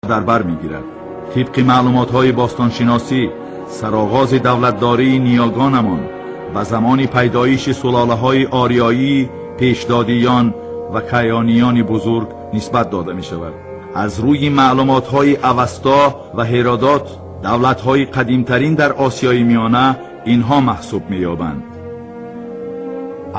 در بر میگیرد. طبق معلومات‌های باستانشناسی، سرآغاز دولتداری نیاگانمان و زمان پیدایش سلاله‌های آریایی، پیشدادیان و کیانیان بزرگ نسبت داده می‌شود. از روی معلومات‌های اوستا و هرودوت، دولت‌های قدیمترین در آسیای میانه اینها محسوب می‌یابند: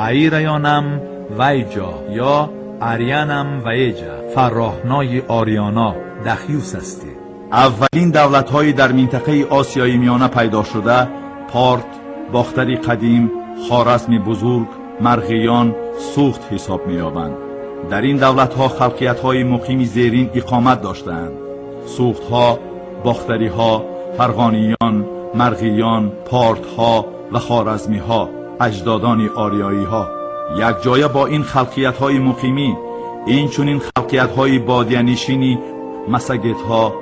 ایریانم ویجا یا اریانم ویجا، فراهنای آریانا دخیوس استی. اولین دولت‌های در منطقه آسیای میانه پیدا شده پارت، باختری قدیم، خوارزم بزرگ، مرغیان، سوخت حساب می‌یابند. در این دولت‌ها خلقیت‌های مقیم زیرین اقامت داشتند: سوخت‌ها، باختری‌ها، فرغانیان، مرغیان، پارت‌ها و خوارزمی‌ها، اجدادان آریایی‌ها. یک جایه با این خلقیت‌های مقیمی، این چنین خلقیت‌های بادیه‌نشینی مسگت‌ها،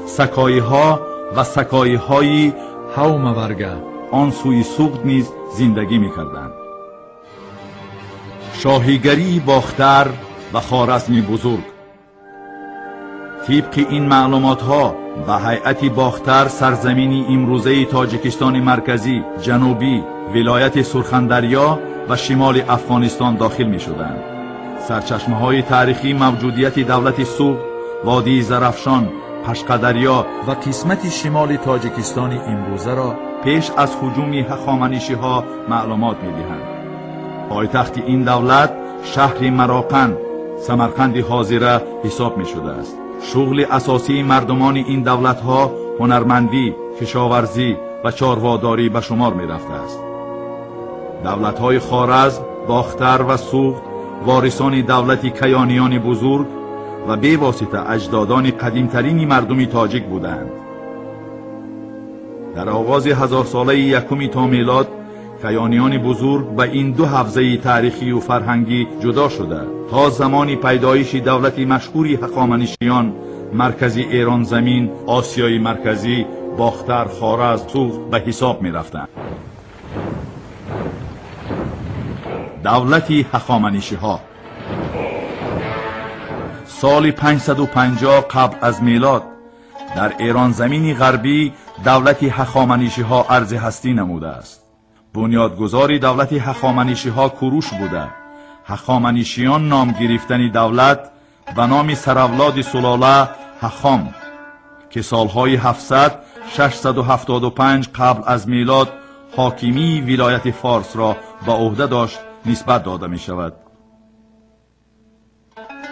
سکایی‌ها و سکایی‌های هومورگه آن سوی سوخت نیز زندگی می‌کردند. شاهیگری باختر و خوارزمی بزرگ. طبق این معلومات‌ها به هیئت باختر سرزمینی امروزه تاجیکستان مرکزی، جنوبی، ولایت سرخندریا و شمال افغانستان داخل می‌شدند. سرچشمه‌های تاریخی موجودیت دولت سوخت، وادی زرافشان، پشقدریا و قسمت شمال تاجیکستان امروزه را پیش از هجوم هخامنشی‌ها معلومات می‌دهند. پایتخت این دولت شهر مراقند، سمرقند حاضره حساب می‌شده است. شغل اساسی مردمان این دولت‌ها هنرمندی، کشاورزی و چارواداری به شمار می‌رفته است. دولت‌های خوارزم، باختر و سوخت وارثان دولت کیانیان بزرگ و به واسطه اجدادان قدیمترین مردم تاجیک بودند. در آغاز هزار ساله یکم تا میلاد، کیانیان بزرگ و این دو حوزه تاریخی و فرهنگی جدا شده تا زمان پیدایش دولت مشهوری هخامنشیان، مرکزی ایران زمین، آسیای مرکزی، باختر، خوارزم، سوخت به حساب می رفتند. دولت هخامنشی‌ها سال 550 قبل از میلاد در ایران زمین غربی دولت هخامنشی‌ها عرض هستی نموده است. بنیادگذار دولت هخامنشی‌ها کوروش بوده. هخامنشیان نام گرفتن دولت به نام سراولاد سلاله هخام که سالهای 700-675 قبل از میلاد حاکمی ولایت فارس را به عهده داشت نسبت داده می شود.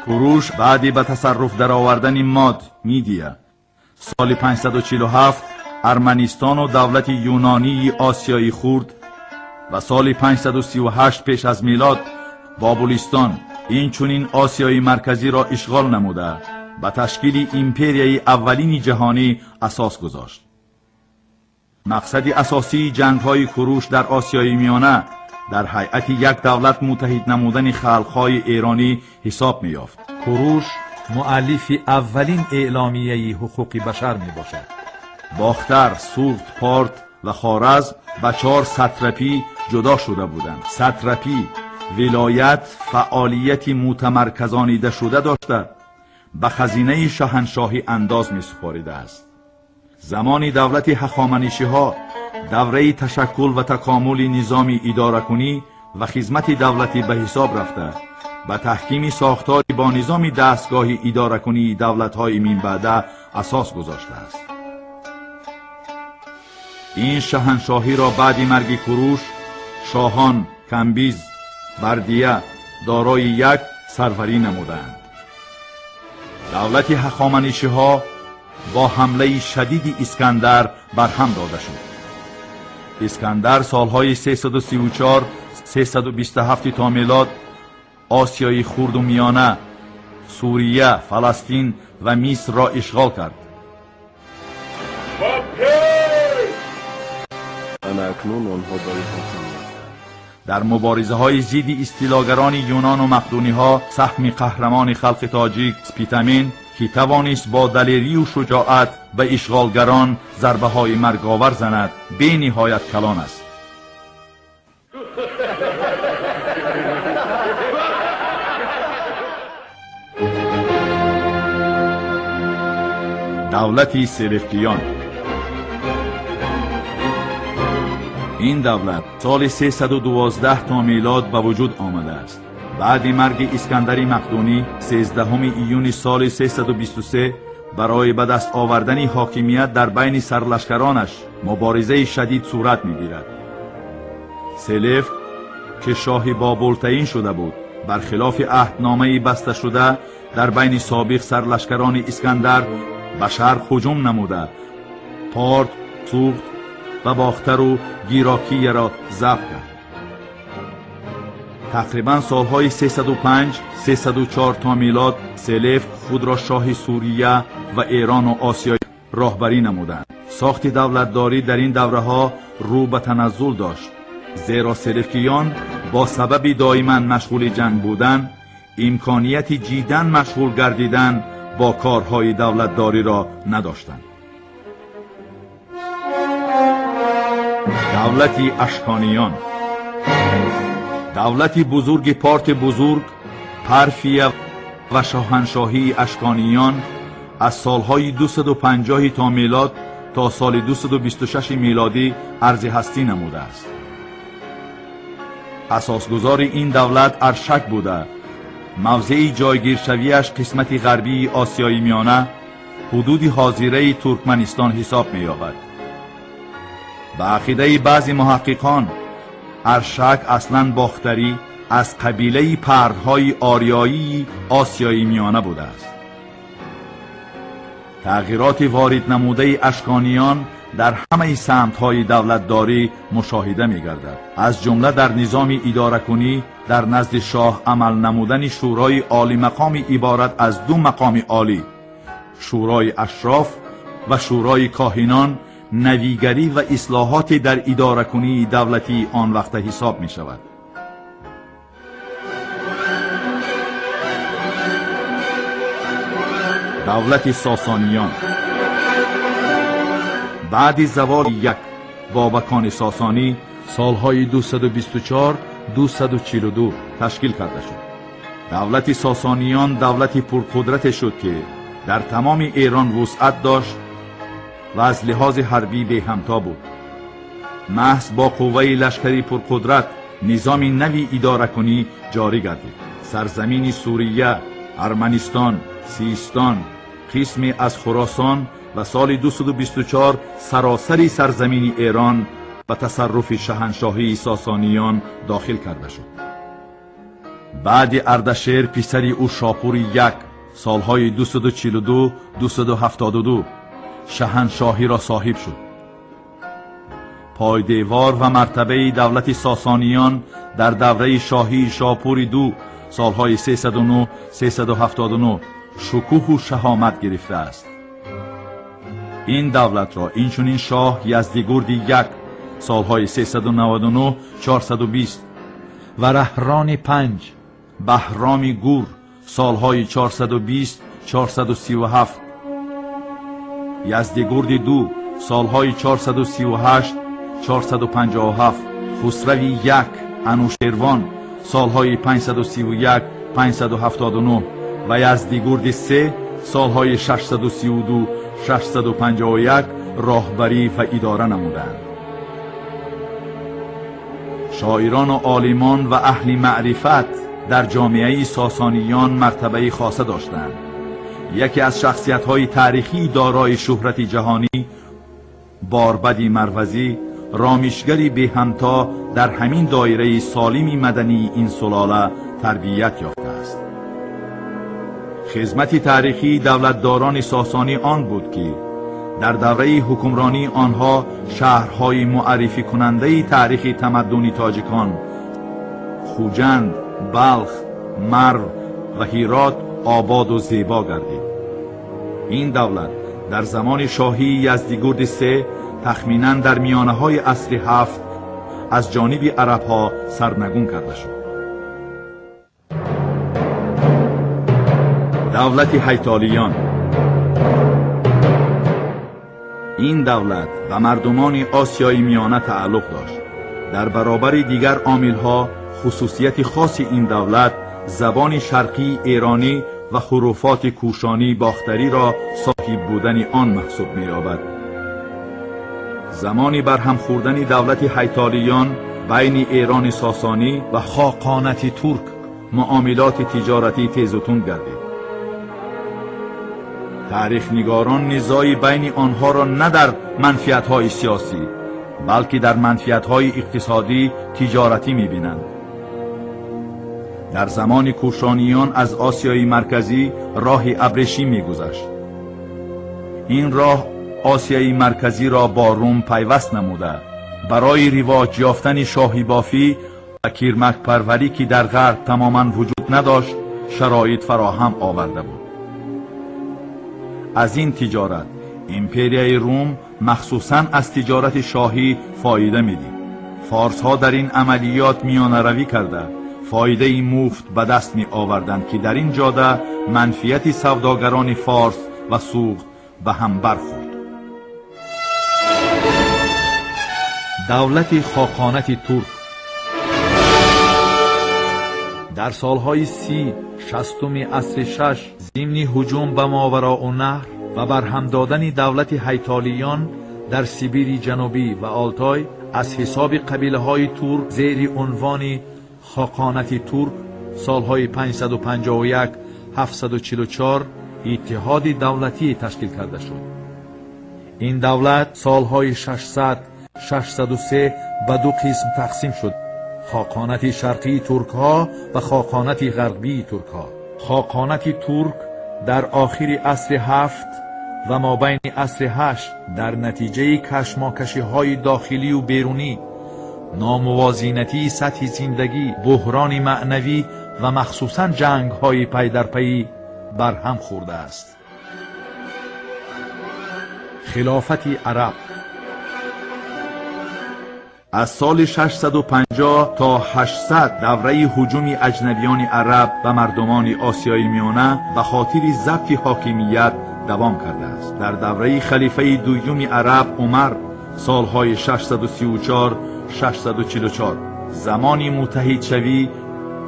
کوروش بعدی به تصرف در آوردن ماد میدیه سال 547 ارمنستان و دولت یونانی آسیایی خورد و سال 538 پیش از میلاد بابلستان این چنین آسیای مرکزی را اشغال نموده به تشکیل ایمپریای اولین جهانی اساس گذاشت. مقصد اساسی جنگ‌های کوروش در آسیای میانه در هیئت یک دولت متحد نمودن خلق‌های ایرانی حساب می‌یافت. کوروش مؤلف اولین اعلامیه حقوق بشر می باشد. باختر، سوخت، پارت و خوارزم به 4 ساتراپی جدا شده بودند. ساتراپی ولایت فعالیت متمرکزانیده شده داشته به خزینه شاهنشاهی انداز می سپاریده است. زمان دولت هخامنشی‌ها دوره تشکل و تکامل نظام اداره کنی و خدمت دولتی به حساب رفته به تحکیم ساختاری با نظام دستگاه اداره کنی دولت‌های من بعده اساس گذاشته است. این شاهنشاهی را بعد مرگ کوروش شاهان کمبیز بردیه دارای یک سروری نمودند. دولت هخامنشی‌ها با حمله شدید اسکندر برهم داده شد. اسکندر سالهای 334-327 تا میلاد آسیای خرد و میانه، سوریه، فلسطین و مصر را اشغال کرد. در مبارزه های ضد استیلاگران یونان و مقدونی ها سهم قهرمان خلق تاجیک سپیتامین که توانست با دلیری و شجاعت به اشغالگران ضربه های مرگاور زند به نهایت کلان است. دولت سلفکیان. این دولت سال 312 تا میلاد به وجود آمده است. بعد مرگ اسکندر مقدونی 13 ایون سال 323 برای به دست آوردن حاکمیت در بین سرلشکرانش مبارزه شدید صورت می‌گیرد. سلف که شاه بابلتعین شده بود، برخلاف عهدنامه بسته شده در بین سابق سرلشکران اسکندر به شرق هجوم نموده، پارت، سوخت و باختر و گیراکیه را ضبط کرد. تقریبا سالهای 305 304 تا میلاد سلف خود را شاه سوریه و ایران و آسیا راهبری نمودند. ساخت دولتداری در این دوره ها رو به تنزل داشت، زیرا سلفکیان با سبب دائما مشغول جنگ بودن امکانیت جداً مشغول گردیدن با کارهای دولتداری را نداشتند. دولت اشکانیان. دولت بزرگ پارت بزرگ، پرفیه و شاهنشاهی اشکانیان از سالهای 250 تا میلاد تا سال 226 میلادی عرض هستی نموده است. اساسگزار این دولت ارشک بوده. موضع جایگیرشویش قسمت غربی آسیای میانه، حدود حاضره ترکمنستان حساب می‌یابد. به عقیده بعضی محققان ارشک اصلاً باختری از قبیله پردهای آریایی آسیای میانه بوده است. تغییرات وارد نموده اشکانیان در همه سمت‌های دولتداری مشاهده می‌گردد، از جمله در نظام اداره‌کنی در نزد شاه عمل نمودن شورای عالی مقام عبارت از دو مقام عالی، شورای اشراف و شورای کاهنان، نویگری و اصلاحات در اداره‌کنی دولتی آن وقت حساب می‌شود. دولت ساسانیان. بعد زوال یک بابکان ساسانی سالهای 224 242 تشکیل کرده شد. دولت ساسانیان دولتی پرقدرت شد که در تمام ایران وسعت داشت و از لحاظ حربی به همتا بود. محض با قوه لشکری پرقدرت نظام نوی اداره کنی جاری گردید. سرزمین سوریه، ارمنستان، سیستان، قسمی از خراسان و سال 224 سراسری سرزمین ایران به تصرف شاهنشاهی ساسانیان داخل کرده شد. بعد اردشیر پسری او شاپور یک سالهای 242 272 شاهنشاهی را صاحب شد. پایدیوار و مرتبه دولت ساسانیان در دوره شاهی شاپور دو سالهای 309 379 شکوه و شهامت گرفته است. این دولت را اینچنین شاه یزدگرد یک سالهای 399 420 و رهران 5 بهرام گور سالهای 420 437 یزدگرد دو سالهای 438 457 خسروی یک انوشیروان سالهای 531 579 و یزدگرد سه سالهای 632 651 راهبری و اداره نمودند. شاعران و عالمان و اهل معرفت در جامعه ساسانیان مرتبه خاصه داشتند. یکی از شخصیت‌های تاریخی دارای شهرت جهانی، باربد مروزی، رامشگری به همتا در همین دایره سالم مدنی این سلاله تربیت یافته است. خدمت تاریخی دولتداران ساسانی آن بود که در دوره حکمرانی آنها شهرهای معرفی کننده تاریخ تمدن تاجیکان خوجند، بلخ، مرو و هرات آباد و زیبا گردید. این دولت در زمان شاهی یزدگرد سه تخمیناً در میانه های عصر هفت از جانب عرب ها سرنگون کرده شد. دولت هیتالیان. این دولت و مردمان آسیای میانه تعلق داشت. در برابر دیگر عامل‌ها خصوصیت خاص این دولت زبان شرقی ایرانی و خرافات کوشانی باختری را صاحب بودن آن محسوب می‌یابد. زمانی برهم خوردن دولت هیتالیان بین ایران ساسانی و خاقانت ترک معاملات تجارتی تیزتون گردید. تاریخ نگاران نزاعی بین آنها را نه در منفعت‌های سیاسی بلکه در منفعت‌های اقتصادی تجارتی می‌بینند. در زمان کوشانیان از آسیای مرکزی راه ابریشم می‌گذشت. این راه آسیای مرکزی را با روم پیوست نموده برای رواج یافتن شاهی بافی و کیرمک پروری که در غرب تماما وجود نداشت شرایط فراهم آورده بود. از این تجارت امپریای روم مخصوصاً از تجارت شاهی فایده می‌دید. فارس‌ها در این عملیات میانه‌روی کرده فایده مفت به دست می آوردند که در این جاده منفعت سوداگران فارس و سوخت به هم برخورد. دولت خاقانت ترک در سالهای 30-60 عصر شش ضمن هجوم به ماوراءالنهر و برهم دادن دولت هیتالیان در سیبیر جنوبی و آلتای از حساب قبیله‌های ترک زیر عنوان خاقانت ترک سالهای 551-744 اتحاد دولتی تشکیل کرده شد. این دولت سالهای 600-603 به دو قسم تقسیم شد: خاقانت شرقی ترک ها و خاقانت غربی ترک ها. خاقانت ترک در آخر عصر 7 و مابین عصر 8 در نتیجه کشماکشی های داخلی و بیرونی، ناموازینتی سطح زندگی، بحران معنوی و مخصوصاً جنگ های پی در پی برهم خورده است. خلافت عرب از سال 650 تا 800 دوره هجوم اجنبیان عرب و مردمان آسیای میانه به خاطر ضبط حاکمیت دوام کرده است. در دوره خلیفه دوم عرب عمر سالهای 634-644 زمانی متحد شوی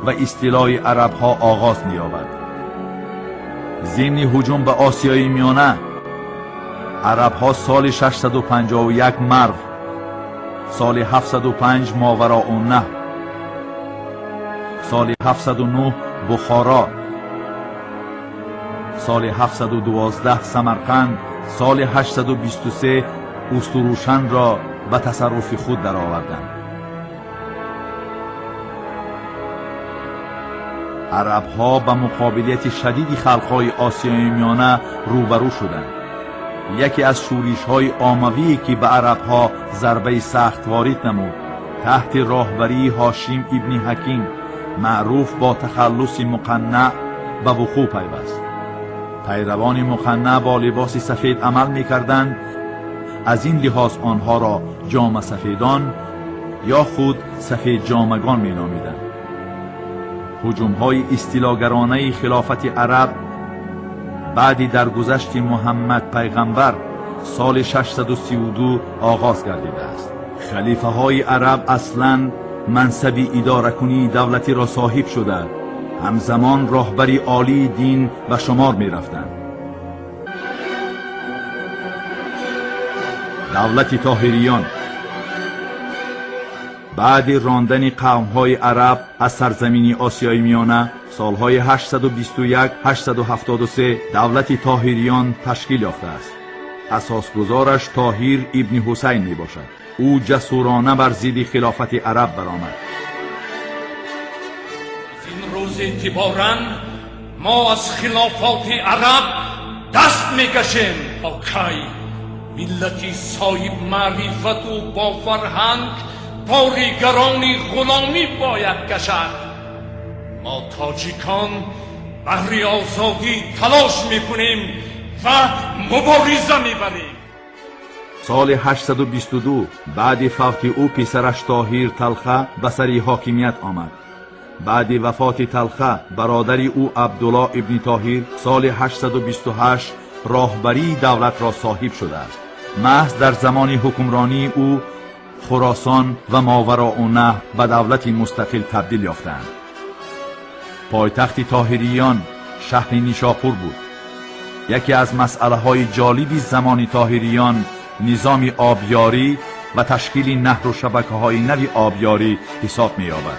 و استیلای عرب ها آغاز می‌یابد. ضمن هجوم به آسیای میانه عرب ها سال 651 مرو، سال 705 ماوراءالنهر، سال 709 بخارا، سال 712 سمرقند، سال 823 استروشن را به تصرف خود درآوردند. عرب ها به مقابلیت شدید خلقهای آسیای میانه روبرو شدند. یکی از شورش های آموی که به عرب ها ضربه سخت وارد نمود تحت راهبری هاشم ابن حکیم معروف با تخلص مقنع به وقوع پیوست. پیروان مقنع با لباس سفید عمل می کردند. از این لحاظ آنها را جامه سفیدان یا خود سفید جامگان می نامیدند. هجوم های استیلاگرانه خلافت عرب بعدی در گذشت محمد پیغمبر سال 632 آغاز گردیده است. خلیفه های عرب اصلاً منصب اداره کنی دولتی را صاحب شده، همزمان راهبری عالی دین به شمار می رفتند. دولت طاهریان بعد راندن قوم‌های عرب از سرزمین آسیای میانه سالهای 821-873 دولت طاهریان تشکیل یافته است. اساسگزارش طاهر ابن حسین می باشد. او جسورانه بر ضد خلافت عرب برآمد. این روز اعتباراً ما از خلافات عرب دست میکشیم. کی ملتی صاحب معرفت و با فرهنگ کارگران غلامی باید کشد. ما تاجیکان بهر آزادی تلاش میکنیم و مبارزه میبریم. سال 822 بعد فوت او پسرش طاهر تلخه به سر حاکمیت آمد. بعد وفات تلخه برادر او عبدالله ابن طاهر سال 828 راهبری دولت را صاحب شده است. محض در زمان حکمرانی او خراسان و ماوراءالنهر به دولتی مستقل تبدیل یافتند. پایتخت طاهریان شهر نیشاپور بود. یکی از مسئله های جالبی زمان طاهریان نظام آبیاری و تشکیل نهر و شبکه های نوی آبیاری حساب می یابد.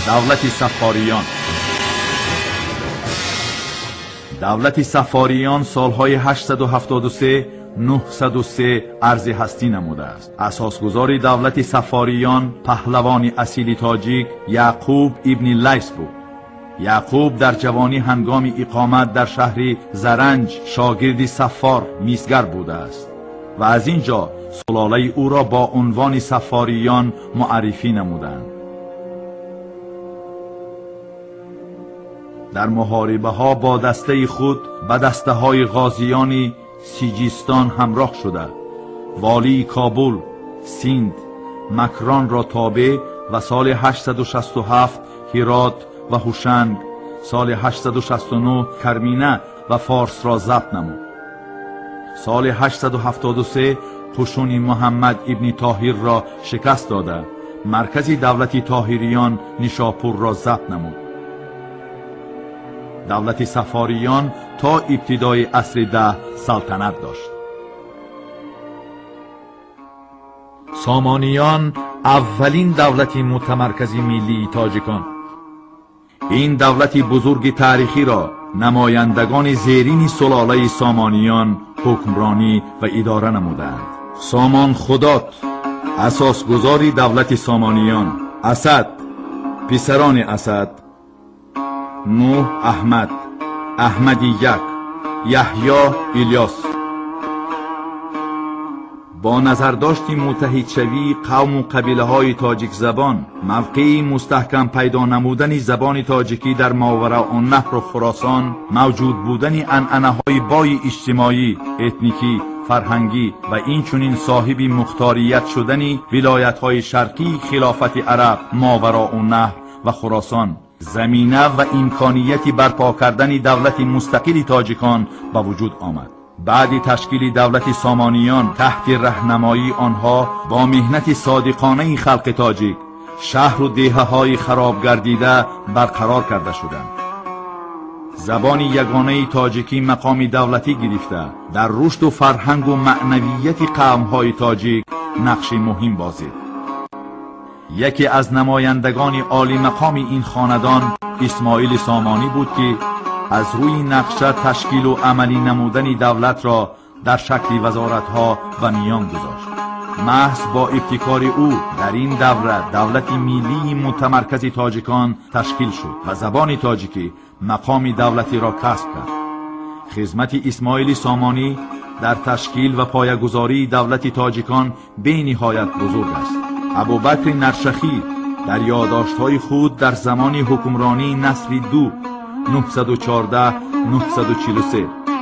دولت صفاریان. دولت صفاریان سالهای 873 903 عرض هستی نموده است. اساسگزار دولت صفاریان پهلوانی اصیل تاجیک یعقوب ابن لیث بود. یعقوب در جوانی هنگام اقامت در شهر زرنج شاگرد صفار میزگر بوده است و از اینجا سلاله او را با عنوان صفاریان معرفی نمودند. در محاربه ها با دسته خود به دسته های غازیان سیجیستان همراه شده والی کابل، سیند، مکران را تابع و سال 867 هرات و هوشنگ، سال 869 کرمینه و فارس را ضبط نمود. سال 873 قشون محمد ابن طاهر را شکست داده مرکز دولت طاهریان نیشاپور را ضبط نمود. دولت صفاریان تا ابتدای عصر 10 سلطنت داشت. سامانیان اولین دولت متمرکز ملی تاجیکان. این دولت بزرگ تاریخی را نمایندگان زیرین سلاله سامانیان حکمرانی و اداره نمودند. سامان خدات اساسگزار دولت سامانیان، اسد، پسران اسد، نوح احمد، احمدی یک، یحیی الیاس. با نظرداشتی متحد شوی قوم و قبیله های تاجیک زبان، موقعی مستحکم پیدا نمودن زبان تاجیکی در ماوراءالنهر و خراسان، موجود بودن عنعنه های بای اجتماعی، اتنیکی، فرهنگی و این چنین صاحب مختاریت شدن ولایت های شرقی خلافت عرب ماوراءالنهر و خراسان، زمینه و امکانیتی برپا کردن دولت مستقل تاجیکان به وجود آمد. بعد تشکیل دولت سامانیان تحت رهنمایی آنها با مهنت صادقانه خلق تاجیک، شهر و دیهه های خراب گردیده برقرار کرده شدند. زبان یگانه تاجیکی مقام دولتی گرفته در رشد و فرهنگ و معنویت قوم های تاجیک نقش مهم بازید. یکی از نمایندگان عالی مقام این خاندان اسماعیل سامانی بود که از روی نقشه تشکیل و عملی نمودن دولت را در شکل وزارتها و میان گذاشت. محض با ابتکار او در این دوره دولت ملی متمرکز تاجیکان تشکیل شد و زبان تاجیکی مقام دولتی را کسب کرد. خدمت اسماعیل سامانی در تشکیل و پایه‌گذاری دولت تاجیکان به نهایت بزرگ است. ابوبکر نرشخی در یادداشت‌های خود در زمان حکمرانی نصر دو 914-943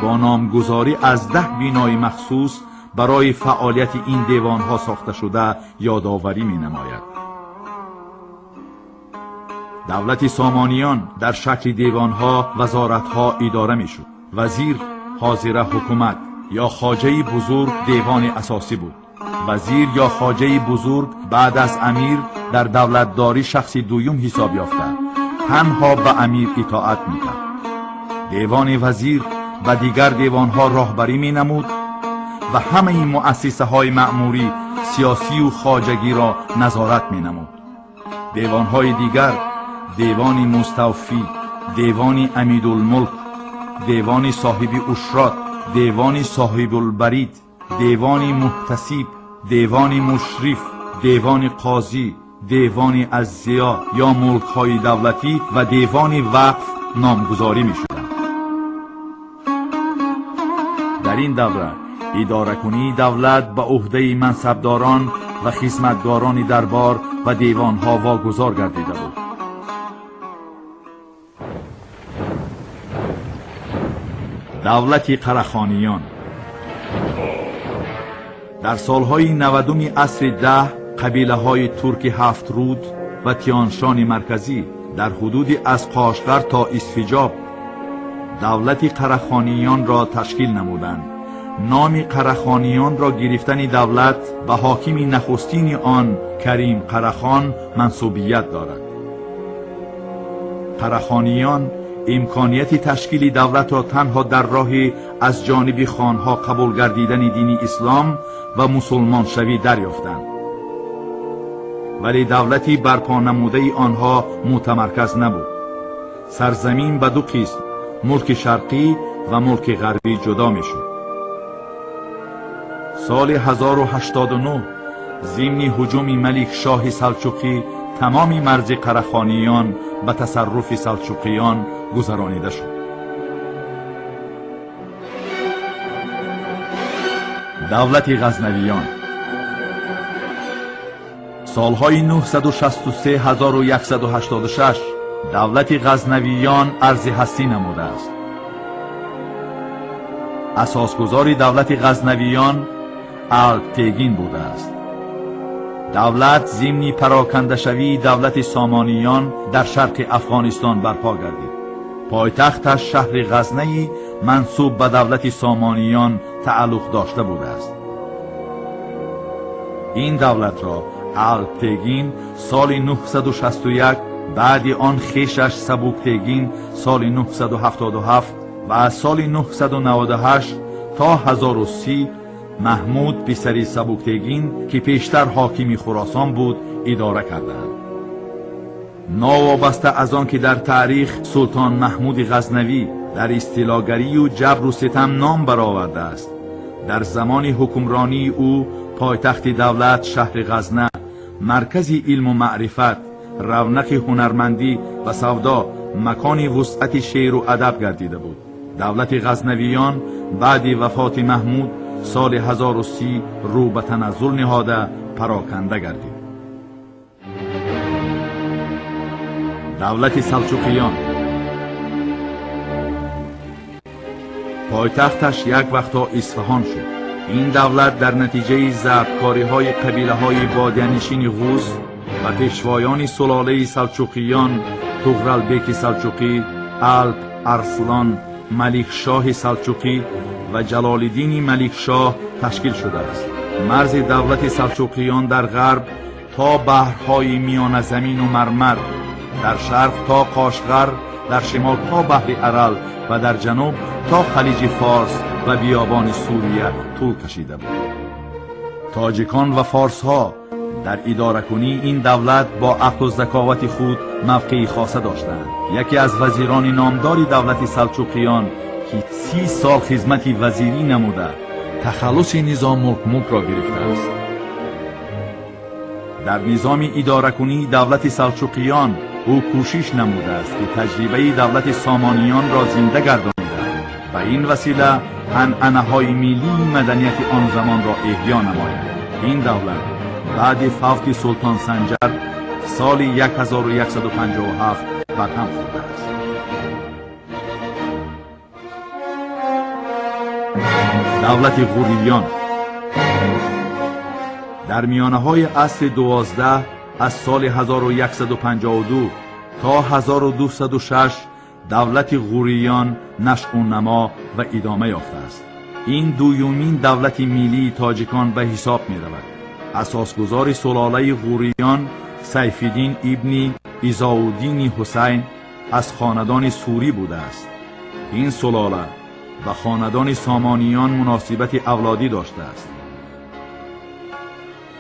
با نامگذاری از 10 بینای مخصوص برای فعالیت این دیوانها ساخته شده یادآوری می نماید. دولت سامانیان در شکل دیوانها، وزارتها اداره می شد. وزیر حاضر حکومت یا خواجه بزرگ دیوان اساسی بود. وزیر یا خواجه بزرگ بعد از امیر در دولتداری شخص دوم حساب یافته، تنها به امیر اطاعت میکرد. دیوان وزیر و دیگر دیوانها راهبری می نمود و همه این مؤسسه های مأموری، سیاسی و خواجگی را نظارت می نمود. دیوانهای دیگر دیوان مستوفی، دیوان امیدالملک، دیوان صاحب اشرات، دیوان صاحب البرید، دیوان محتسب، دیوان مشرف، دیوان قاضی، دیوان ازیا یا ملک های دولتی و دیوان وقف نامگذاری می شدند. در این دوره اداره کنی دولت به عهده منصبداران و خدمتگاران دربار و دیوانها واگذار گردیده بود. دولت قرخانیان در سالهای 90 عصر 10 قبیله های ترک هفترود و تیانشان مرکزی در حدود از قاشقر تا اسفجاب دولت قرخانیان را تشکیل نمودند. نام قرخانیان را گرفتن دولت به حاکم نخستین آن کریم قرخان منسوبیت دارد. قره‌خانیان امکانیت تشکیل دولت را تنها در راه از جانب خانها قبول گردیدن دین اسلام و مسلمان شوی دریافتند. ولی دولتی برپا نموده آنها متمرکز نبود. سرزمین به دو قسم، ملک شرقی و ملک غربی جدا میشد. سال 1089 ضمن هجوم ملک شاه سلجوقی تمام مرز قره‌خانیان به تصرف سلجوقیان گذرانیده شد. دولت غزنویان سالهای 963 1186 دولت غزنویان عرض هستی نموده است. اساسگزار دولت غزنویان الپتگین بوده است. دولت ضمن پراکنده شوی دولت سامانیان در شرق افغانستان برپا گردید. پایتختش شهر غزنی منسوب به دولت سامانیان تعلق داشته بوده است. این دولت را الپتگین سال 961 بعد آن خویشش سبوکتگین سال 977 و از سال 998 تا 1030 محمود پسر سبوکتگین که پیشتر حاکم خراسان بود اداره کردند. ناوابسته از آن که در تاریخ سلطان محمود غزنوی در استیلاگری و جبر و ستم نام برآورده است، در زمان حکمرانی او پایتخت دولت شهر غزنه مرکز علم و معرفت، رونق هنرمندی و سودا، مکان وسعت شعر و ادب گردیده بود. دولت غزنویان بعد وفات محمود سال 1030 رو به تنزل نهاده پراکنده گردید. دولت سلجوقیان پایتختش یک وقتا اصفهان شد. این دولت در نتیجه ضبطکاری‌های قبیله‌های بادیه‌نشین غوز و پیشوایان سلاله سلجوقیان طغرلبک سلجوقی، الپ ارسلان ملک شاه سلجوقی و جلال الدین ملک شاه تشکیل شده است. مرز دولت سلجوقیان در غرب تا بحرهای میان زمین و مرمر، در شرق تا قاشقر، در شمال تا بحر ارل و در جنوب تا خلیج فارس و بیابان سوریه طول کشیده بود. تاجیکان و فارس ها در اداره کنی این دولت با عقل و ذکاوت خود موقعی خاصه داشتند. یکی از وزیران نامدار دولت سلجوقیان که 30 سال خدمت وزیری نموده تخلص نظام ملک را گرفته است. در نظام اداره کنی دولت سلجوقیان او کوشش نموده است که تجربه دولت سامانیان را زنده گردانیده و این وسیله عنعنه‌های ملی مدنیت آن زمان را احیا نماید. این دولت بعد فوت سلطان سنجر سال 1157 برهم خورده است. دولت غوریان در میانه‌های عصر 12 از سال 1152 تا 1206 دولت غوریان نشأ و نما و ادامه یافته است. این دویمین دولت ملی تاجیکان به حساب می رود. اساسگزار سلاله غوریان سیف الدین ابن عزاالدین حسین از خاندان سوری بوده است. این سلاله و خاندان سامانیان مناسبت اولادی داشته است.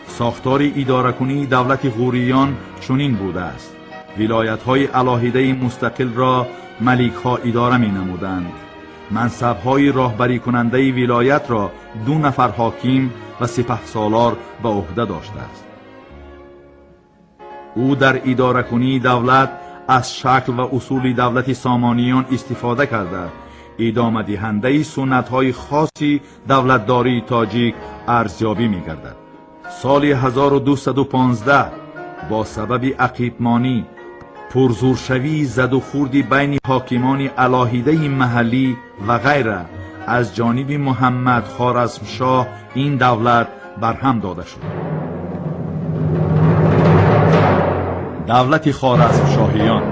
ساختار اداره کنی دولت غوریان چنین بوده است: ولایت‌های علاهیده مستقل را ملک‌ها اداره می‌نمودند. منصب‌های راهبری کننده ولایت را 2 نفر حاکم و سپهسالار به عهده داشته است. او در اداره کنی دولت از شکل و اصول دولت سامانیان استفاده کرده ادامه دهنده سنت‌های خاصی دولتداری تاجیک ارزیابی می‌گردد. سال 1215 با سبب عقیبمانی، پرزورشوی، زد و خوردی بین حاکمان علاهیده محلی و غیره از جانب محمد خوارزمشاه این دولت برهم داده شد. دولت خوارزمشاهیان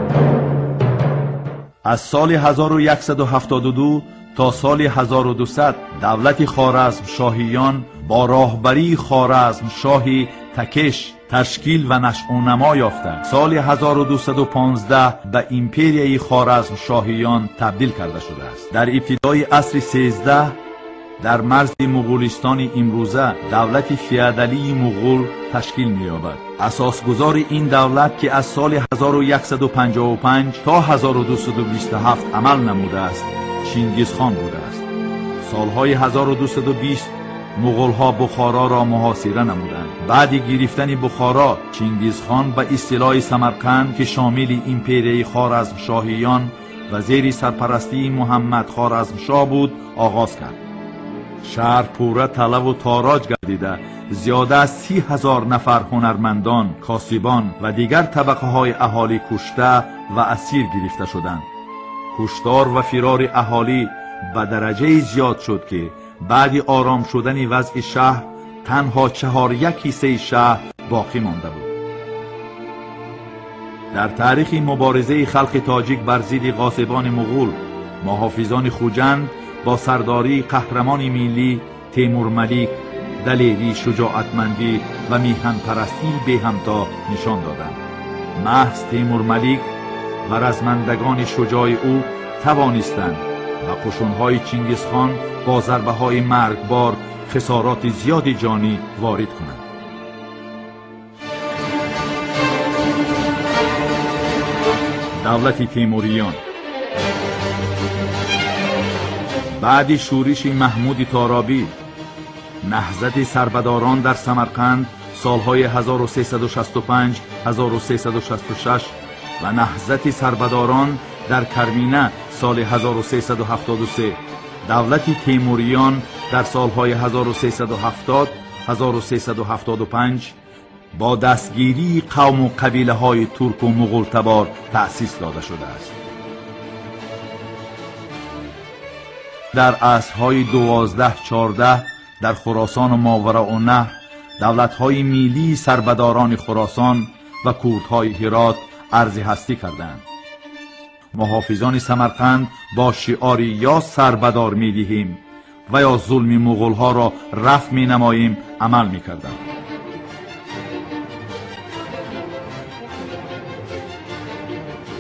از سال 1172 تا سال 1200 دولت خوارزمشاهیان با راهبری خوارزمشاه تکش، تشکیل و نشأ و نما یافتند. سال 1215 به ایمپریای خوارزم شاهیان تبدیل کرده شده است. در ابتدای عصر 13 در مرز مغولستان امروزه دولت فیودالی مغول تشکیل می‌یابد. اساسگزار این دولت که از سال 1155 تا 1227 عمل نموده است، چینگیزخان بوده است. سالهای 1220 مغول‌ها بخارا را محاصره نمودند. بعد گرفتن بخارا، چینگیزخان به اصطلاح سمرقند که شامل ایمپریای خوارزمشاهیان و زیر سرپرستی محمد خوارزمشاه بود آغاز کرد. شهر پوره طلب و تاراج گردیده زیاده از 30,000 نفر هنرمندان، کاسبان و دیگر طبقه های اهالی کشته و اسیر گرفته شدند. کشتار و فرار اهالی به درجه زیاد شد که بعد آرام شدن وضع شهر تنها 4/1 شهر باقی مانده بود. در تاریخ مبارزه خلق تاجیک بر ضد غاصبان مغول، محافظان خوجند با سرداری قهرمان ملی تیمور ملیک دلیری، شجاعتمندی و میهن پرستی به همتا نشان دادند. محض تیمور ملیک و رزمندگان شجاع او توانستند و قشونهای چینگیزخان با ضربه های مرگبار خسارات زیاد جانی وارد کنند. دولت تیموریان بعد شورش محمود تارابی، نهضت سربداران در سمرقند سالهای 1365 1366 و نهضت سربداران در کرمینه سال 1373، دولت تیموریان در سالهای 1370 1375 با دستگیری قوم و قبیله های ترک و مغول تبار تأسیس داده شده است. در عصرهای 12-14 در خراسان و ماوراءالنهر دولت‌های میلی سربداران خراسان و کوردهای هرات عرض هستی کردند. محافظان سمرقند با شعار یا سربدار می‌دهیم و یا ظلم مغول‌ها را رفع می‌نماییم عمل می‌کردند.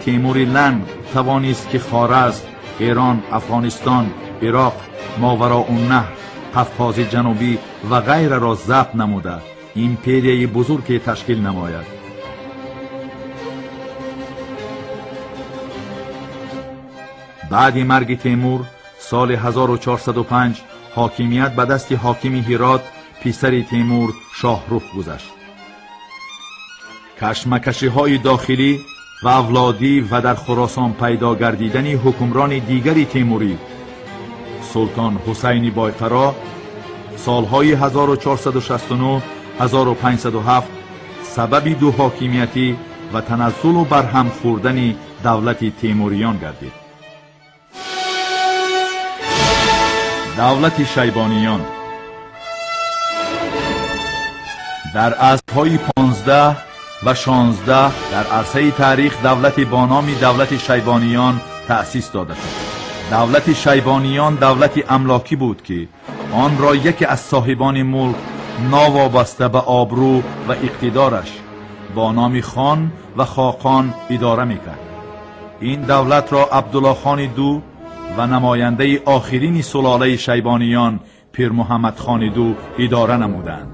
تیمور لنگ توانست که خوارزم، ایران، افغانستان، عراق، ماوراءالنهر، قفقاز جنوبی و غیر را ضبط نموده ایمپریای بزرگی تشکیل نماید. بعد مرگ تیمور سال 1405 حاکمیت به دست حاکم هرات پسر تیمور شاهرخ گذشت. کشمکشی های داخلی و اولادی و در خراسان پیدا گردیدن حکمران دیگری تیموری سلطان حسین بایقرا سالهای 1469 1507 سبب دو حاکمیتی و تنزل و برهم خوردن دولت تیموریان گردید. دولت شیبانیان در عصرهای 15 و 16 در عرصه تاریخ دولتی با نام دولت شیبانیان تأسیس داده شد. دولت شیبانیان دولتی املاکی بود که آن را یکی از صاحبان ملک ناوابسته به آبرو و اقتدارش با نام خان و خاقان اداره میکرد. این دولت را عبدالله خان دو و نماینده آخرین سلاله شیبانیان پیر محمد خان دو اداره نمودند.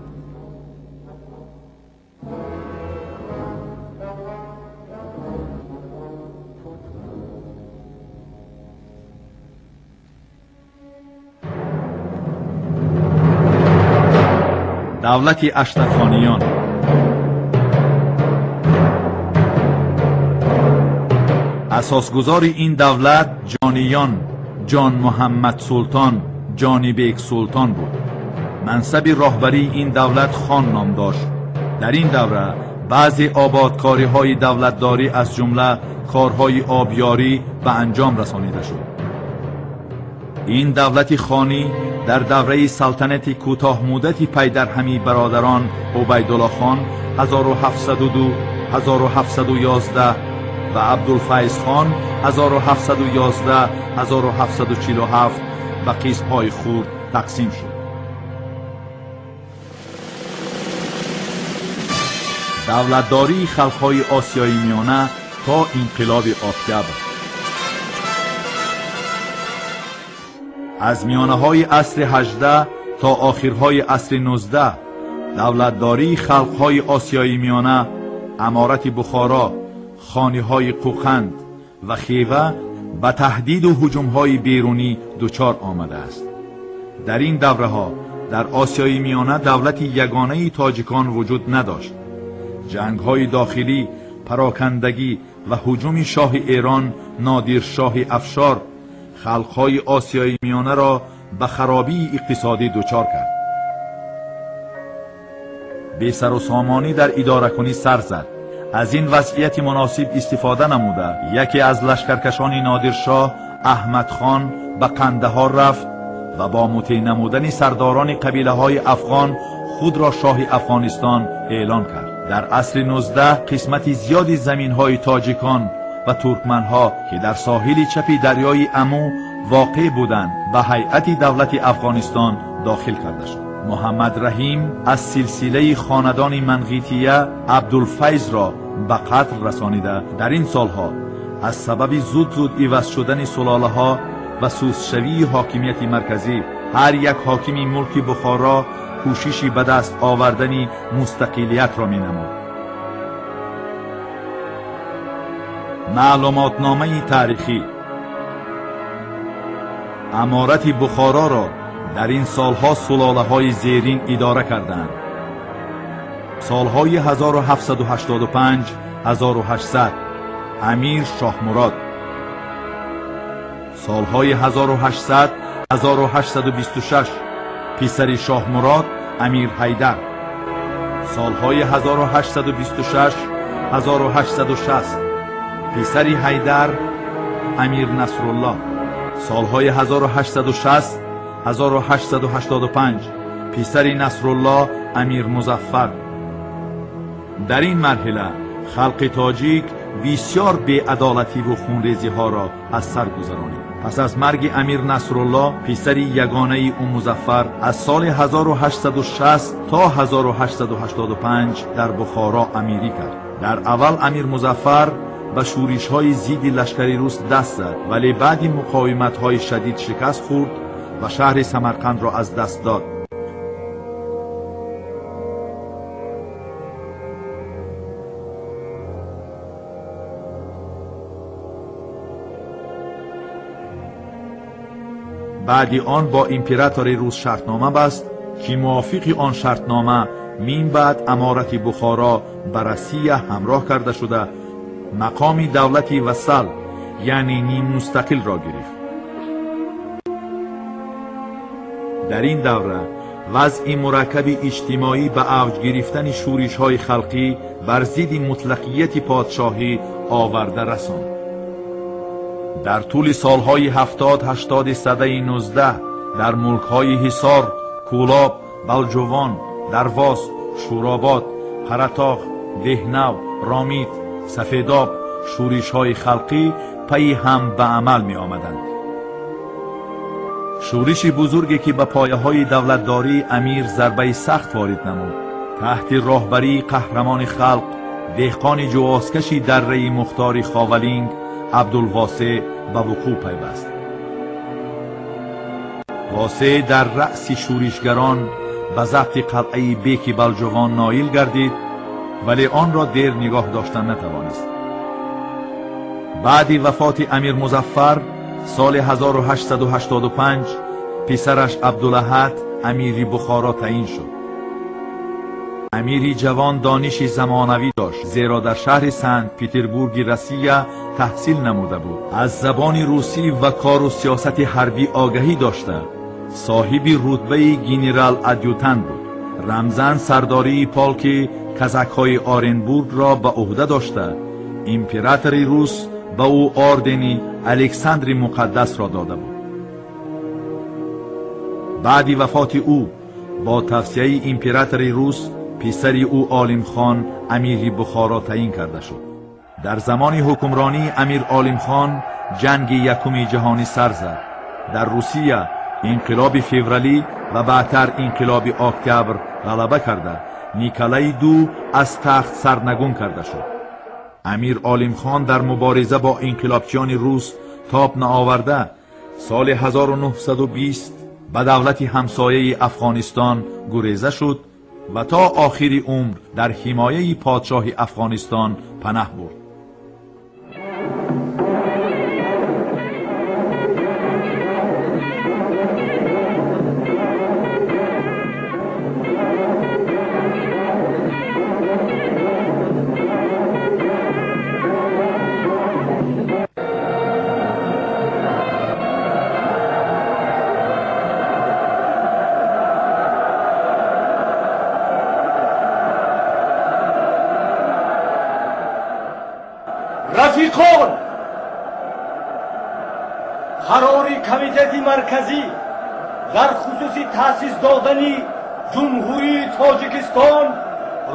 دولت اشترخانیان اساسگزار این دولت جانیان جان محمد سلطان جانی بیگ سلطان بود. منصب راهبری این دولت خان نام داشت. در این دوره بعضی آبادکاری های دولتداری از جمله کارهای آبیاری به انجام رسانیده شد. این دولت خانی در دوره سلطنت کوتاه مدتی پی در همی برادران عبیدالله خان 1702 1711 و عبدالفیض خان 1711 1747 به قسم‌های خرد تقسیم شد. دولتداری خلقهای آسیای میانه تا انقلاب اکتبر. از میانه‌های عصر 18 تا آخرهای عصر 19 دولتداری خلقهای آسیای میانه، امارت بخارا، خانه‌های قوقند و خیوه به تهدید و هجوم‌های بیرونی دچار آمده است. در این دوره‌ها در آسیای میانه دولت یگانه تاجیکان وجود نداشت. جنگ‌های داخلی، پراکندگی و هجوم شاه ایران نادرشاه افشار خلقهای آسیای میانه را به خرابی اقتصادی دچار کرد. بی سر و سامانی در اداره کنی سر زد. از این وضعیت مناسب استفاده نموده یکی از لشکرکشان نادرشاه احمد خان به قندهار رفت و با مطیع نمودن سرداران قبیله های افغان خود را شاه افغانستان اعلان کرد. در عصر 19 قسمت زیادی زمین های تاجیکان و ترکمن ها که در ساحل چپ دریای امو واقع بودند به هیئت دولت افغانستان داخل کرده شد. محمد رحیم از سلسله خاندان منقیتیه عبدالفیض را به قتل رسانیده در این سالها از سبب زود عوض شدن سلاله ها و سوسشوی حاکمیت مرکزی هر یک حاکم ملک بخارا کوششی به دست آوردن مستقلیت را می نمود. معلوماتنامه تاریخی امارت بخارا را در این سالها سلاله های زیرین اداره کردند. سالهای 1785 1800 امیر شاه مراد، سالهای 1800 1826 پسر شاه مراد امیر حیدر، سالهای 1826 1860 پسر حیدر امیر نصرالله، سالهای 1860 1885 پسر نصرالله امیر مظفر. در این مرحله خلق تاجیک بسیار بی‌عدالتی و خونریزی ها را از سر گذرانید. پس از مرگ امیر نصرالله پسر یگانه او مظفر از سال 1860 تا 1885 در بخارا امیری کرد. در اول امیر مظفر به شورش های ضد لشکری روس دست زد ولی بعد مقاومت های شدید شکست خورد و شهر سمرقند را از دست داد. بعد آن با امپراتور روس شرطنامه بست که موافق آن شرطنامه من بعد امارت بخارا به روسیه همراه کرده شده مقام دولت وسل یعنی نیم مستقل را گرفت. در این دوره وضع مرکب اجتماعی به اوج گرفتن شورش های خلقی بر ضد مطلقیت پادشاهی آورده رساند. در طول سالهای 70-80 سده 19 در ملکهای حصار، کولاب، بلجوان، درواز، شوراباد، قرطاق، دهنو، رامید، سفیداب شورش های خلقی پی هم به عمل می آمدند. شورش بزرگی که به پایه های دولتداری امیر ضربه سخت وارد نمود تحت راهبری قهرمان خلق دهقان جوازکشی دره مختار خاولینگ عبدالواسع به وقوع پیوست. واسع در رأس شورشگران به ضبط قلعه بیک بلجوان نایل گردید ولی آن را دیر نگاه داشتن نتوانست. بعد وفات امیر مظفر سال 1885 پسرش عبدالاحد امیر بخارا تعیین شد. امیری جوان دانش زمانوی داشت زیرا در شهر سنت پتربورگ روسیه تحصیل نموده بود. از زبان روسی و کار و سیاست حربی آگاهی داشته. صاحب رتبه گنرال ادیوتن بود. رمزن سرداری پالک کزک‌های آرنبورگ را به عهده داشته. امپراتور روس به او آردن الکساندر مقدس را داده بود. بعد وفات او با توصیه امپراتور روس پسر او عالم خان امیر بخارا تعیین کرده شد. در زمان حکمرانی امیر عالم خان جنگ یکم جهانی سر زد. در روسیه انقلاب فوریه و بعدتر انقلاب اکتبر غلبه کرده نیکلای دو از تخت سرنگون کرده شد. امیر عالم خان در مبارزه با انقلابچیان روس تاب نآورده سال 1920 به دولت همسایه افغانستان گریزه شد و تا آخر عمر در حمایه پادشاه افغانستان پناه برد. رفیقان، قرار کمیته مرکزی در خصوص تأسیس دادن جمهوری تاجیکستان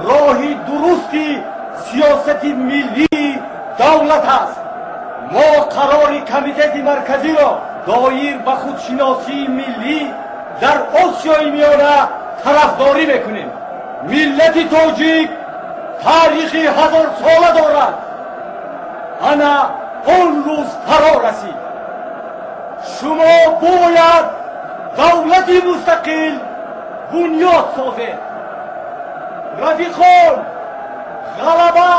راهی درستی سیاست ملی دولت است. ما قرار کمیته مرکزی را دایر به خودشناسی ملی در آسیای میانه طرفداری میکنیم. ملت تاجیک تاریخی 1000 ساله دارد. انا اون روز فرا رسید. شما باید دولتی مستقل بنیاد سازید. رفیقان، غلبه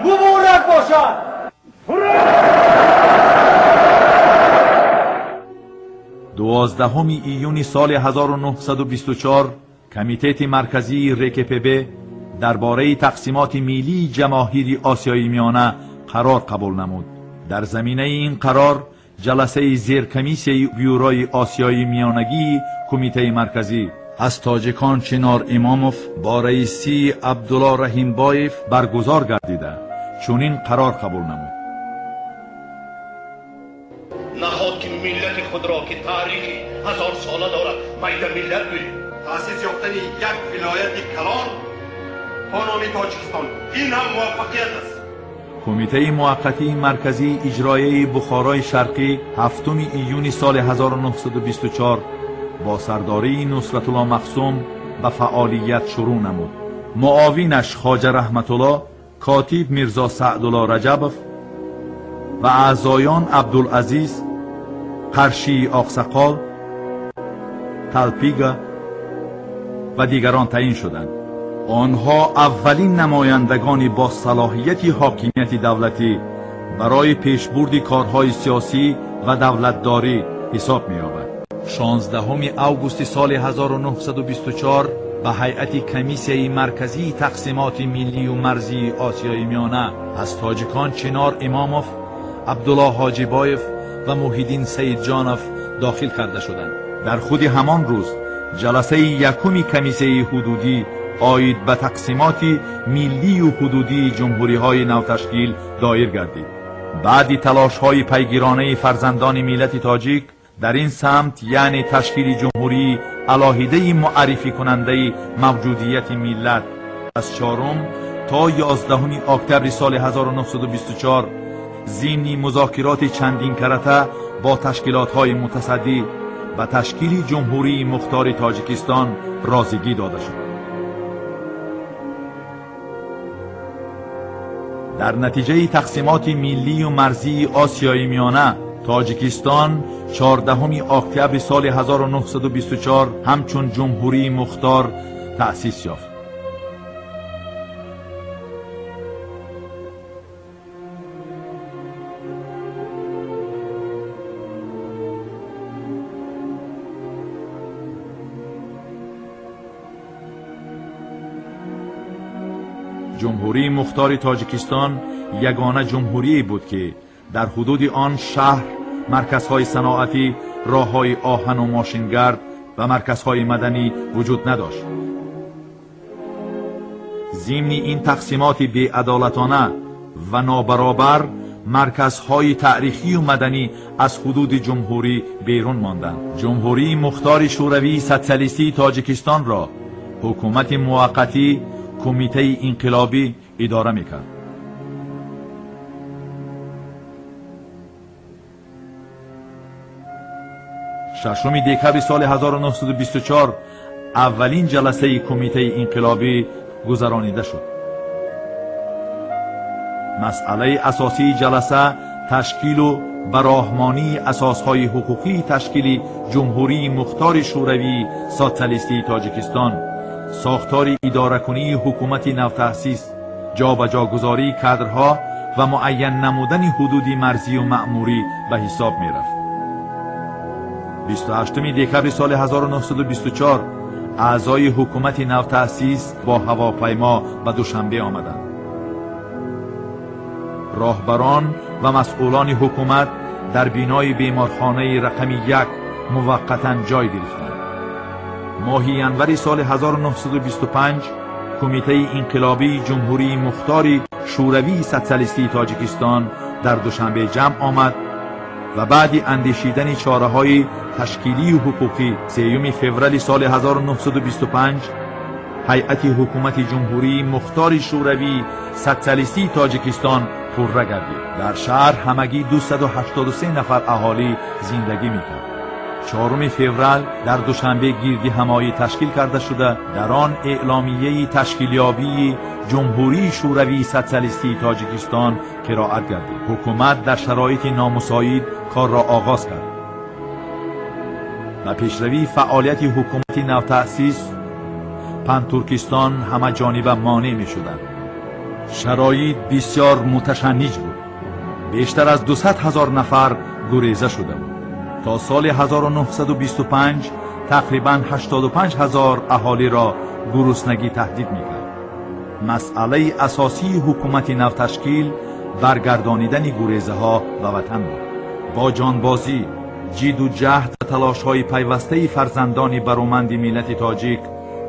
مبارک باشد. 12 ایون سال 1924 کمیته مرکزی رکپب درباره تقسیمات ملی جماهیر آسیای میانه قرار قبول نمود. در زمینه این قرار جلسه زیرکمیسی بیوروی آسیای میانگی کمیته مرکزی از تاجیکان چنار اماموف با رئیسی عبدالله رحیم بایف برگزار گردیده چنین قرار قبول نمود. نهاد که ملت خود را که تاریخی 1000 ساله دارد میده ملت بودیم. تأسیس یافتن یک ولایت کلان با نام تاجیکستان، این هم موفقیت است. کمیته موقتی مرکزی اجرایی بخارای شرقی 7 ایون سال 1924 با سرداری نصرت الله مخصوم به فعالیت شروع نمود. معاونش خواجه رحمت الله، کاتب میرزا سعدالله رجبوف و اعضایان عبدالعزیز، قرشی آقسقال، تلپیگا و دیگران تعیین شدند. آنها اولین نمایندگانی با صلاحیت حاکمیت دولتی برای پیشبرد کارهای سیاسی و دولتداری حساب می‌یابند. 16 اوگوست سال 1924 به هیئت کمیسیه مرکزی تقسیمات ملی و مرزی آسیای میانه از تاجیکان چنار اماموف، عبدالله حاجی بایف و محیدین سید جانوف داخل کرده شدند. در خود همان روز جلسه یکم کمیسیه حدودی آید به تقسیمات ملی و حدودی جمهوری های نوتشکیل دایر گردید. بعد تلاش های پیگیرانه فرزندان ملت تاجیک در این سمت، یعنی تشکیل جمهوری علاهیده معرفی کننده موجودیت ملت، از 4 تا 11 اکتبر سال 1924 ضمن مذاکرات چندین کرته با تشکیلات های متصدی به تشکیل جمهوری مختار تاجیکستان رازیگی داده شد. در نتیجه تقسیمات ملی و مرزی آسیای میانه، تاجیکستان 14 اکتبر سال 1924 همچون جمهوری مختار تأسیس یافت. جمهوری مختار تاجیکستان یگانه جمهوری بود که در حدود آن شهر، مرکزهای صناعتی، راههای آهن و ماشینگرد و مرکزهای مدنی وجود نداشت. ضمن این تقسیمات بی‌عدالتانه و نابرابر، مرکزهای تاریخی و مدنی از حدود جمهوری بیرون ماندند. جمهوری مختار شوروی سوسیالیستی تاجیکستان را حکومت موقتی کمیته انقلابی اداره میکرد. ششم دکبر سال 1924 اولین جلسه کمیته انقلابی گذرانیده شد. مسئله اساسی جلسه تشکیل و براهمانی اساسهای حقوقی تشکیل جمهوری مختار شوروی سوسیالیستی تاجیکستان، ساختار اداره‌کنی حکومت نوتأسیس، جابجاگذاری کادرها و معین نمودن حدود مرزی و مأموری به حساب می رفت. 28 دکبر سال 1924 اعضای حکومت نوتأسیس با هواپیما به دوشنبه آمدند. راهبران و مسئولان حکومت در بینای بیمارخانه رقم 1 موقتا جای گرفتند. ماه ینور سال 1925 کمیته انقلابی جمهوری مختار شوروی سوسیالیستی تاجیکستان در دوشنبه جمع آمد و بعد اندیشیدن چاره‌های تشکیلی و حقوقی 3 فوریه سال 1925 هیئت حکومت جمهوری مختار شوروی سوسیالیستی تاجیکستان پرره گردید. در شهر همگی 283 نفر اهالی زندگی می‌کرد. 4 فوریه در دوشنبه گردی همایی تشکیل کرده شده، در آن اعلامیه تشکیلیابی جمهوری شوروی سوسیالیستی تاجیکستان قرائت گردید. حکومت در شرایط نامساعد کار را آغاز کرد. و پیشروی فعالیت حکومت نوتأسیس پنترکستان همه جانبه مانع می شدند. شرایط بسیار متشنج بود. بیشتر از 200,000 نفر گریزه شده بود. تا سال 1925 تقریباً 85,000 اهالی را گرسنگی تهدید می‌کرد. مسئله اساسی حکومت نو تشکیل برگردانیدن گریزه‌ها به وطن بود. با جانبازی، جد و جهد و تلاش‌های پیوسته فرزندان برومند ملت تاجیک،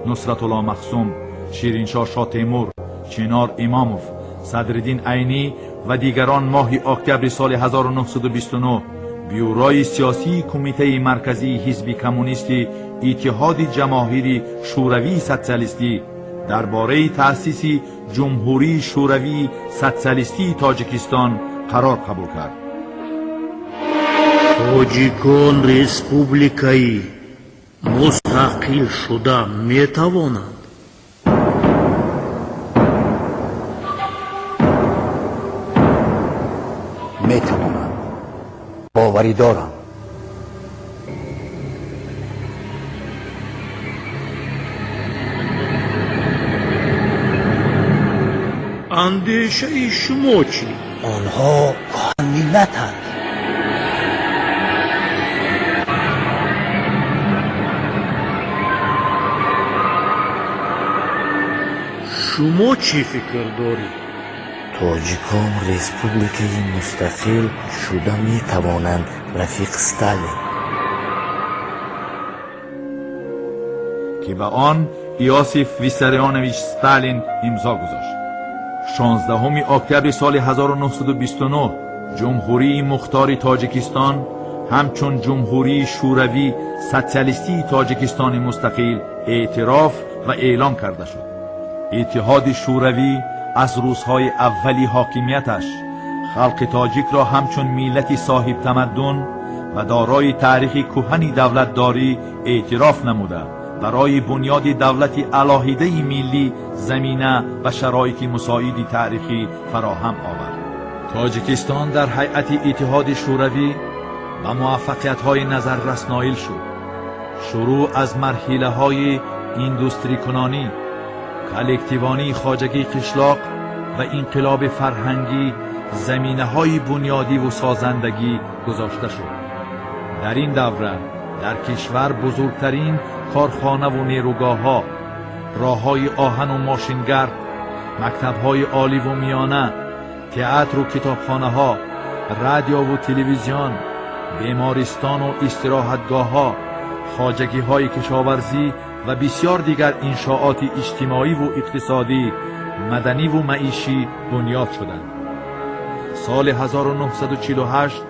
نصرت الله مخزوم، شیرینشاه شاه تیمور، چنار اماموف، صدرالدین عینی و دیگران ماه اکتبر سال 1929 بیورای سیاسی کمیته مرکزی حزب کمونیست اتحاد جماهیر شوروی سوسیالیستی درباره تأسیس جمهوری شوروی سوسیالیستی تاجیکستان قرار قبول کرد. تاجیکان республикаи مستقل شده میتوانند. میتوانند. باوری دارم. اندیشه شما چی؟ آنها کهن ملتند. شما چی فکر داری؟ تاجیکان ریسپوبلیکای مستقل شده می توانند رفیق استالین که به آن یوسف ویساریانویچ استالین امضا گذاشت. 16 اکتبر سال 1929 جمهوری مختار تاجیکستان همچون جمهوری شوروی سوسیالیستی تاجیکستان مستقل اعتراف و اعلام کرده شد. اتحاد شوروی از روزهای اولی حاکمیتش خلق تاجیک را همچون ملت صاحب تمدن و دارای تاریخ کهنی دولتداری اعتراف نموده برای بنیاد دولت الهیده ملی زمینه و شرایط مساعد تاریخی فراهم آورد. تاجیکستان در هیئت اتحاد شوروی به موفقیت‌های نظررس نائل شد. شروع از مرحله‌های ایندوستری کنانی، کلکتیوانی خواجگی قشلاق و انقلاب فرهنگی زمینه‌های بنیادی و سازندگی گذاشته شد. در این دوره در کشور بزرگترین کارخانه و نیروگاه‌ها، راه‌های آهن و ماشینگرد، مکتب‌های عالی و میانه، تئاتر و کتابخانه‌ها، رادیو و تلویزیون، بیمارستان و استراحتگاه‌ها، خواجگی‌های کشاورزی و بسیار دیگر انشاءات اجتماعی و اقتصادی، مدنی و معیشی بنیاد شدند. سال 1948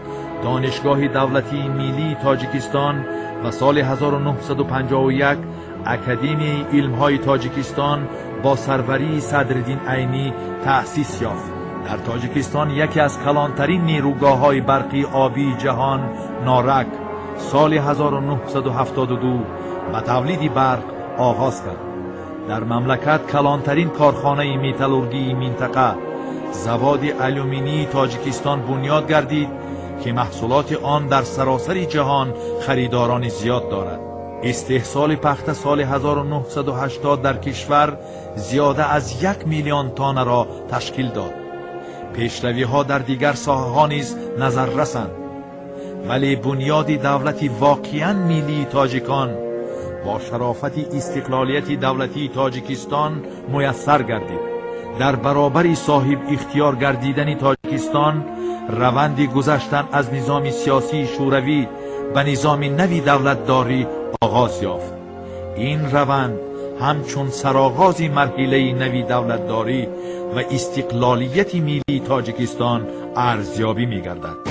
دانشگاه دولتی ملی تاجیکستان و سال 1951 اکادمی علم‌های تاجیکستان با سروری صدرالدین عینی تأسیس یافت. در تاجیکستان یکی از کلانترین نیروگاه‌های برقی آبی جهان نارک سال 1972 به تولید برق آغاز کرد. در مملکت کلانترین کارخانه متالورژی منطقه، زواد آلومینی تاجیکستان بنیاد گردید که محصولات آن در سراسر جهان خریداران زیاد دارد. استحصال پخته سال 1980 در کشور زیاده از 1 میلیون تن را تشکیل داد. پیشروی ها در دیگر ساحه ها نیز نظر رسند، ولی بنیاد دولتی واقعاً ملی تاجیکان با شرافت استقلالیت دولتی تاجیکستان میسر گردید. در برابر صاحب اختیار گردیدن تاجیکستان، روند گذشتن از نظام سیاسی شوروی به نظام نوی دولتداری آغاز یافت. این روند همچون سرآغاز مرحله نوی دولتداری و استقلالیت ملی تاجیکستان ارزیابی می‌گردد.